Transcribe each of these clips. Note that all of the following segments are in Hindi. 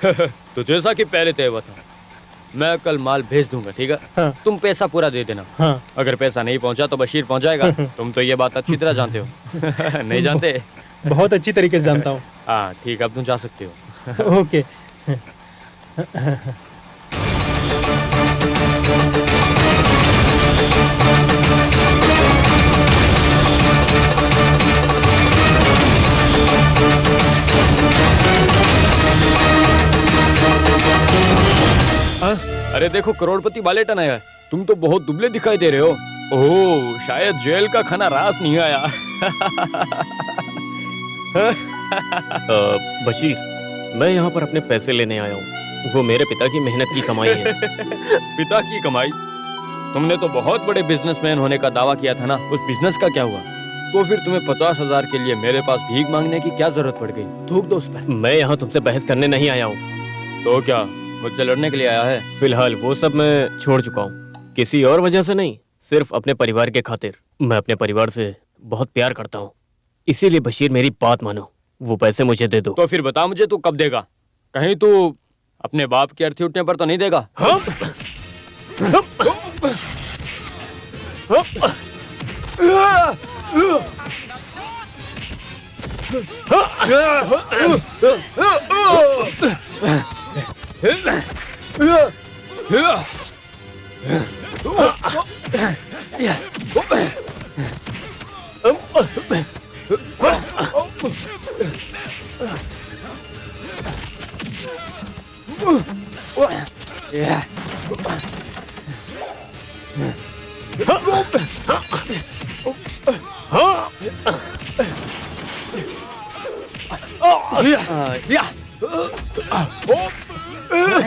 तो जैसा कि पहले तय हुआ था, मैं कल माल भेज दूंगा, ठीक है? हाँ। तुम पैसा पूरा दे देना। हाँ। अगर पैसा नहीं पहुंचा तो बशीर पहुंचाएगा। तुम तो ये बात अच्छी तरह जानते हो। नहीं जानते? बहुत अच्छी तरीके से जानता हूँ। हाँ ठीक, अब तुम जा सकते हो। ओके। अरे देखो, करोड़पति बालेटन आया है। तुम तो बहुत दुबले दिखाई दे रहे हो। ओह, शायद जेल का खाना रास नहीं आया। बशीर, मैं यहाँ पर अपने पैसे लेने आया हूँ। वो मेरे पिता की मेहनत की कमाई है। पिता की कमाई? तुमने तो बहुत बड़े बिजनेसमैन होने का दावा किया था ना, उस बिजनेस का क्या हुआ? तो फिर तुम्हें 50,000 के लिए मेरे पास भीख मांगने की क्या जरूरत पड़ गई? थूक दो उस पर। मैं यहाँ तुमसे बहस करने नहीं आया हूँ। तो क्या मुझसे लड़ने के लिए आया है? फिलहाल वो सब मैं छोड़ चुका हूँ, किसी और वजह से नहीं, सिर्फ अपने परिवार के खातिर। मैं अपने परिवार से बहुत प्यार करता हूँ, इसीलिए बशीर मेरी बात मानो, वो पैसे मुझे दे दो। तो फिर बता मुझे, तू कब देगा? कहीं तू अपने बाप के अर्थी उठने पर तो नहीं देगा? हाँ?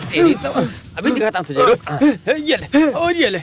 तेरी तो अभी दिखाता हूँ तुझे, रुक। ये ले और ये ले।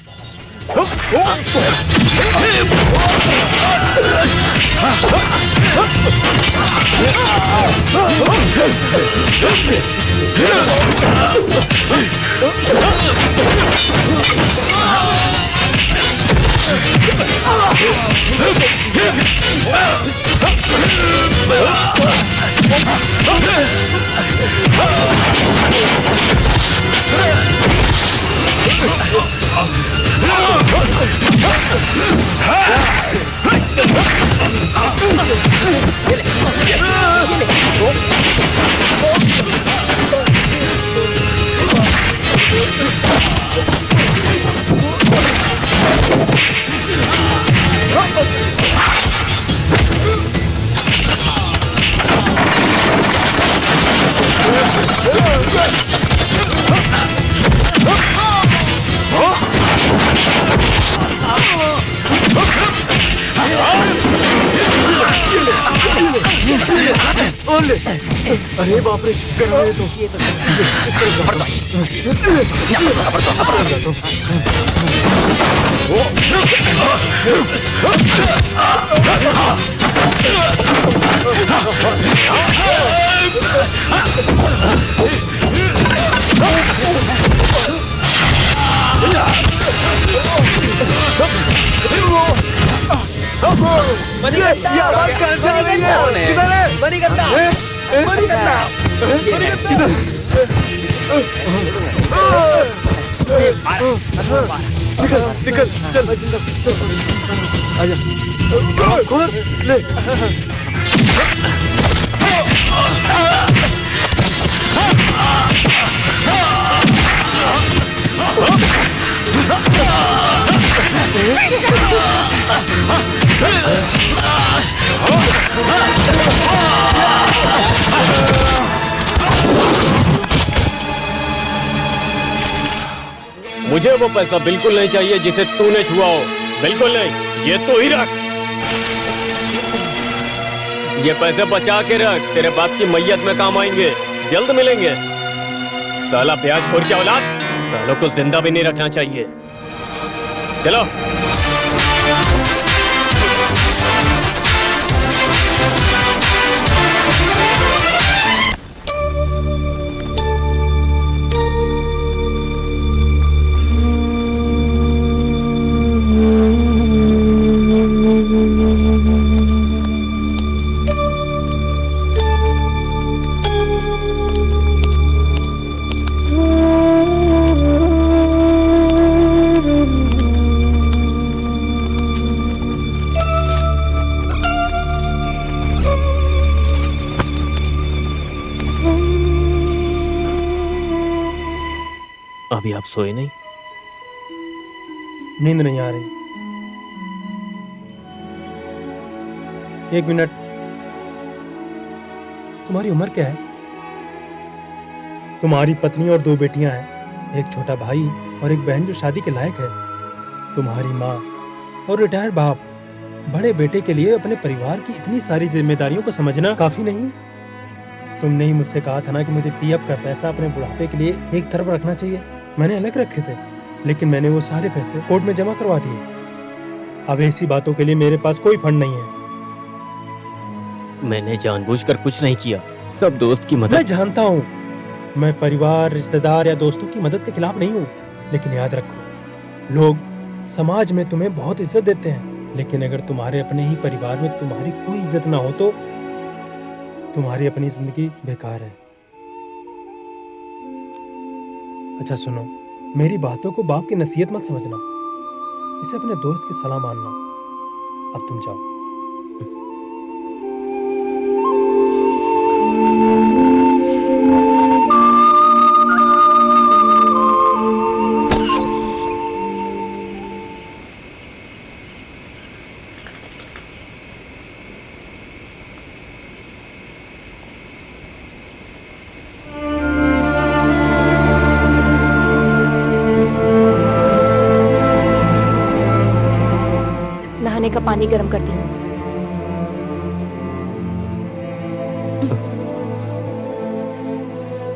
अरे बाप रे, निकल, चल आजा, खोल ले। मुझे वो पैसा बिल्कुल नहीं चाहिए जिसे तूने छुआ हो, बिल्कुल नहीं। ये तू ही रख, ये पैसे बचा के रख, तेरे बाप की मैयत में काम आएंगे, जल्द मिलेंगे। साला ब्याजखोर की औलाद, सालों को जिंदा भी नहीं रखना चाहिए। चलो। अभी आप सोए नहीं? नींद नहीं आ रही। 1 मिनट। तुम्हारी उम्र क्या है? तुम्हारी पत्नी और 2 बेटियां हैं, एक छोटा भाई और एक बहन जो शादी के लायक है। तुम्हारी माँ और रिटायर्ड बाप। बड़े बेटे के लिए अपने परिवार की इतनी सारी जिम्मेदारियों को समझना काफी नहीं? तुमने ही मुझसे कहा था ना कि मुझे पीएफ का पैसा अपने बुढ़ापे के लिए एक तरफ रखना चाहिए। मैंने अलग रखे थे, लेकिन मैंने वो सारे पैसे कोर्ट में जमा करवा दिए। अब ऐसी बातों के लिए मेरे पास कोई फंड नहीं है। मैंने जानबूझकर कुछ नहीं किया, सब दोस्त की मदद। मैं जानता हूँ, मैं परिवार, रिश्तेदार या दोस्तों की मदद के खिलाफ नहीं हूँ, लेकिन याद रखो, लोग समाज में तुम्हें बहुत इज्जत देते हैं, लेकिन अगर तुम्हारे अपने ही परिवार में तुम्हारी कोई इज्जत ना हो तो तुम्हारी अपनी जिंदगी बेकार है। अच्छा सुनो, मेरी बातों को बाप की नसीहत मत समझना, इसे अपने दोस्त की सलाह मानना। अब तुम जाओ। नहाने का पानी गर्म करती हूँ।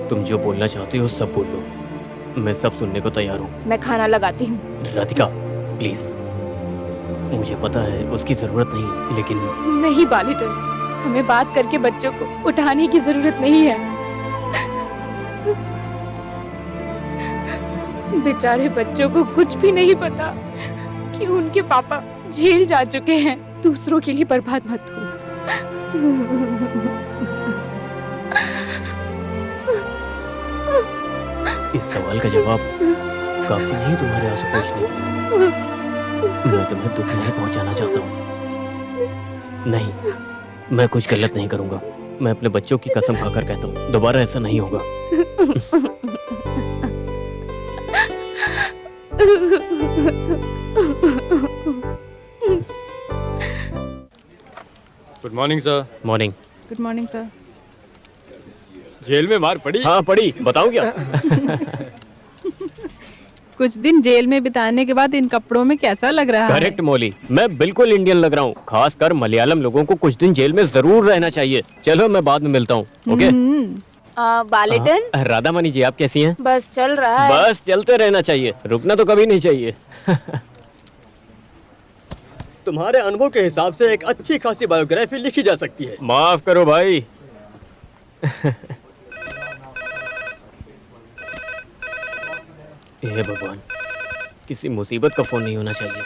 तुम जो बोलना चाहती हो सब बोल लो, मैं सब सुनने को तैयार हूँ। मैं खाना लगाती हूँ। राधिका प्लीज, मुझे पता है उसकी जरूरत नहीं है, लेकिन नहीं बालिटन, हमें बात करके बच्चों को उठाने की जरूरत नहीं है। बेचारे बच्चों को कुछ भी नहीं पता कि उनके पापा जेल जा चुके हैं। दूसरों के लिए बर्बाद मत हो। इस सवाल का जवाब काफी नहीं तुम्हारे आंसू पोंछने के। मैं तुम्हें दुख नहीं पहुंचाना चाहता हूँ। नहीं, मैं कुछ गलत नहीं करूंगा। मैं अपने बच्चों की कसम खाकर कहता हूँ, दोबारा ऐसा नहीं होगा। Good morning sir. Morning. Good morning sir. Jail में मार पड़ी? हाँ पड़ी, बताऊं क्या? कुछ दिन जेल में बिताने के बाद इन कपड़ों में कैसा लग रहा है? करेक्ट मौली, मैं बिल्कुल इंडियन लग रहा हूँ। खासकर मलयालम लोगों को कुछ दिन जेल में जरूर रहना चाहिए। चलो मैं बाद में मिलता हूँ। ओके बालिटन, राधा मनी जी, आप कैसी हैं? बस चल रहा है। बस चलते रहना चाहिए, रुकना तो कभी नहीं चाहिए। तुम्हारे अनुभव के हिसाब से एक अच्छी खासी बायोग्राफी लिखी जा सकती है। माफ करो भाई। हे भगवान, किसी मुसीबत का फोन नहीं होना चाहिए।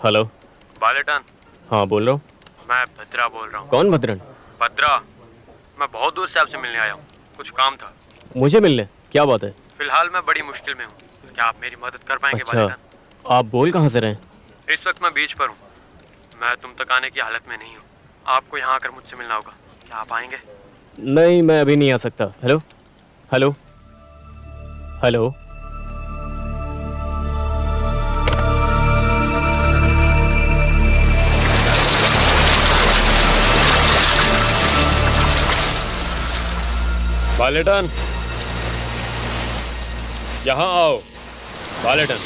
हेलो बालिटन, हाँ बोल रहा हूँ। मैं भद्रा बोल रहा हूँ। कौन भद्रन? भद्रा, मैं बहुत दूर से आपसे मिलने आया हूँ। कुछ काम था। मुझे मिलने? क्या बात है? फिलहाल मैं बड़ी मुश्किल में हूँ, क्या आप मेरी मदद कर पाएंगे? अच्छा, बालिटन, आप बोल कहाँ से रहे हैं? इस वक्त मैं बीच पर हूँ। मैं तुम तक आने की हालत में नहीं हूँ। आपको यहाँ आकर मुझसे मिलना होगा। क्या आप आएंगे? नहीं, मैं अभी नहीं आ सकता। Hello hello hello. बालिटन, यहाँ आओ। बालिटन,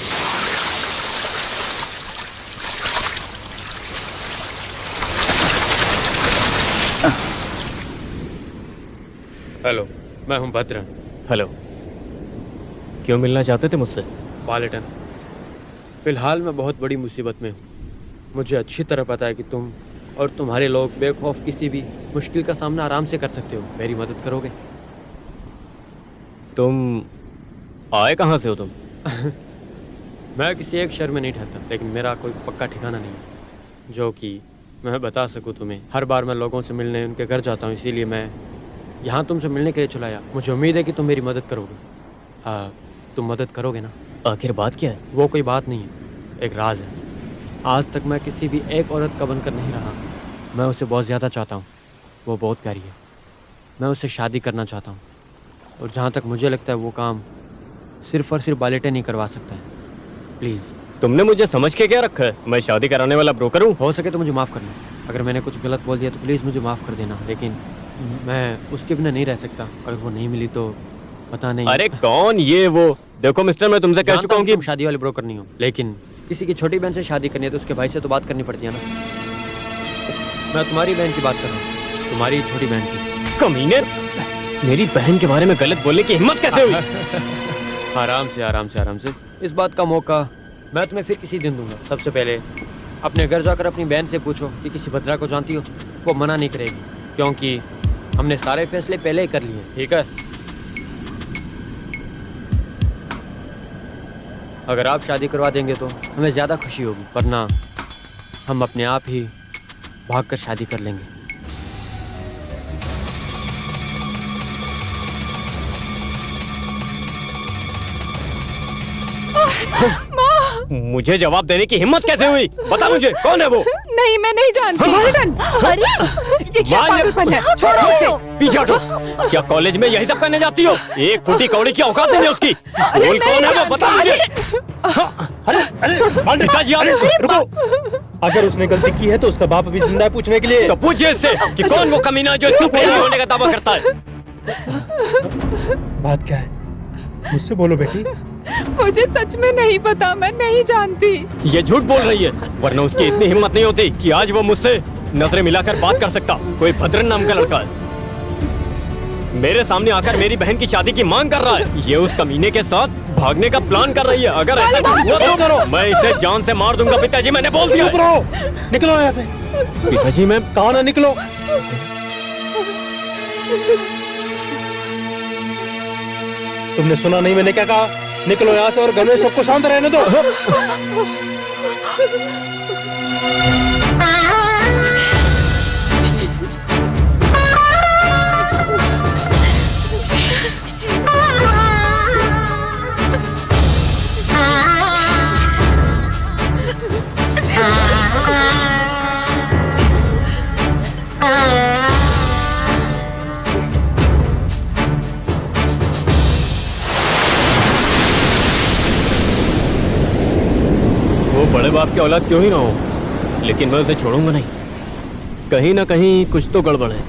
हेलो, मैं हूँ भद्रन। हेलो, क्यों मिलना चाहते थे मुझसे? बालिटन, फिलहाल मैं बहुत बड़ी मुसीबत में हूँ। मुझे अच्छी तरह पता है कि तुम और तुम्हारे लोग बेखौफ किसी भी मुश्किल का सामना आराम से कर सकते हो। मेरी मदद करोगे? तुम आए कहाँ से हो तुम? मैं किसी एक शहर में नहीं ठहरता, लेकिन मेरा कोई पक्का ठिकाना नहीं है जो कि मैं बता सकूं तुम्हें। हर बार मैं लोगों से मिलने उनके घर जाता हूं, इसीलिए मैं यहाँ तुमसे मिलने के लिए चला आया। मुझे उम्मीद है कि तुम मेरी मदद करोगे। तुम मदद करोगे ना? आखिर बात क्या है? वो कोई बात नहीं है, एक राज है। आज तक मैं किसी भी एक औरत का बनकर नहीं रहा। मैं उसे बहुत ज़्यादा चाहता हूँ। वो बहुत प्यारी है। मैं उससे शादी करना चाहता हूँ। और जहाँ तक मुझे लगता है वो काम सिर्फ और सिर्फ बालेटे नहीं करवा सकता है। प्लीज़ तुमने मुझे समझ के क्या रखा है? मैं शादी कराने वाला ब्रोकर हूँ? हो सके तो मुझे माफ़ करना। अगर मैंने कुछ गलत बोल दिया तो प्लीज़ मुझे माफ़ कर देना, लेकिन मैं उसके बिना नहीं रह सकता। अगर वो नहीं मिली तो पता नहीं। अरे कौन ये वो? देखो मिस्टर, मैं तुमसे कह जानता चुका हूँ हूँ कि तुम शादी वाले ब्रोकर नहीं हो, लेकिन किसी की छोटी बहन से शादी करनी है तो उसके भाई से तो बात करनी पड़ती है ना। मैं तुम्हारी बहन की बात कर रहा हूँ, तुम्हारी छोटी बहन की। कमीने, मेरी बहन के बारे में गलत बोलने की हिम्मत कैसे हुई? आराम से आराम से आराम से। इस बात का मौका मैं तुम्हें फिर किसी दिन दूंगा। सबसे पहले अपने घर जाकर अपनी बहन से पूछो कि किसी भद्रा को जानती हो, वो मना नहीं करेगी, क्योंकि हमने सारे फैसले पहले ही कर लिए। ठीक है? अगर आप शादी करवा देंगे तो हमें ज़्यादा खुशी होगी, वरना हम अपने आप ही भागकर शादी कर लेंगे। मुझे जवाब देने की हिम्मत कैसे हुई? बता मुझे, कौन है वो? नहीं, मैं नहीं जानती। अरे ये क्या माँ, ये- पागलपन है? छोड़ो उसे। पीछे हटो। क्या कॉलेज में यही सब करने जाती हो? एक फुटी कौड़ी की औकात नहीं है उसकी। बोल कौन है वो, बता मुझे। अरे पिताजी, आप रुको। अगर उसने गलती की है तो उसका बाप अभी जिंदा है पूछने के लिए। तो पूछिए इससे कि कौन वो कमीना जो इसका प्रेमी होने का दावा करता है। बात क्या है? मुझसे बोलो बेटी। मुझे सच में नहीं पता, मैं नहीं जानती। ये झूठ बोल रही है, वरना उसकी इतनी हिम्मत नहीं होती कि आज वो मुझसे नजरें मिलाकर बात कर सकता। कोई भद्रन नाम का लड़का है, मेरे सामने आकर मेरी बहन की शादी की मांग कर रहा है। ये उस कमीने के साथ भागने का प्लान कर रही है। अगर ऐसा कुछ हुआ तो करो, मैं इसे जान से मार दूंगा। पिताजी, मैंने बोल दिया। चुप रहो, निकलो यहाँ से। पिताजी, मैं कहा ना निकलो। तुमने सुना नहीं मैंने क्या कहा? निकलो यहाँ से और घर में सबको शांत रहने दो। वो बड़े बाप की औलाद क्यों ही ना हो, लेकिन मैं उसे छोड़ूंगा नहीं। कहीं ना कहीं कुछ तो गड़बड़ है।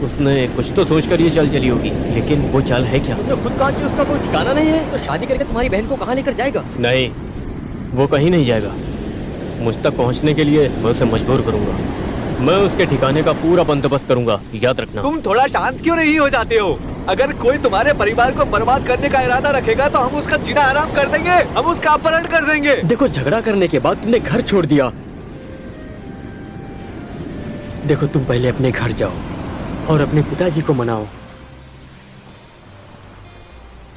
उसने कुछ तो सोच कर ये चाल चली होगी, लेकिन वो चाल है क्या? तो खुद कहा कि उसका कोई ठिकाना नहीं है, तो शादी करके तुम्हारी बहन को कहाँ लेकर जाएगा? नहीं, वो कहीं नहीं जाएगा। मुझ तक पहुंचने के लिए मैं उसे मजबूर करूंगा। मैं उसके ठिकाने का पूरा बंदोबस्त करूंगा, याद रखना। तुम थोड़ा शांत क्यों नहीं हो जाते हो? अगर कोई तुम्हारे परिवार को बर्बाद करने का इरादा रखेगा तो हम उसका जीना आराम कर देंगे, हम उसका अपहरण कर देंगे। देखो, झगड़ा करने के बाद तुमने घर छोड़ दिया। देखो, तुम पहले अपने घर जाओ और अपने पिताजी को मनाओ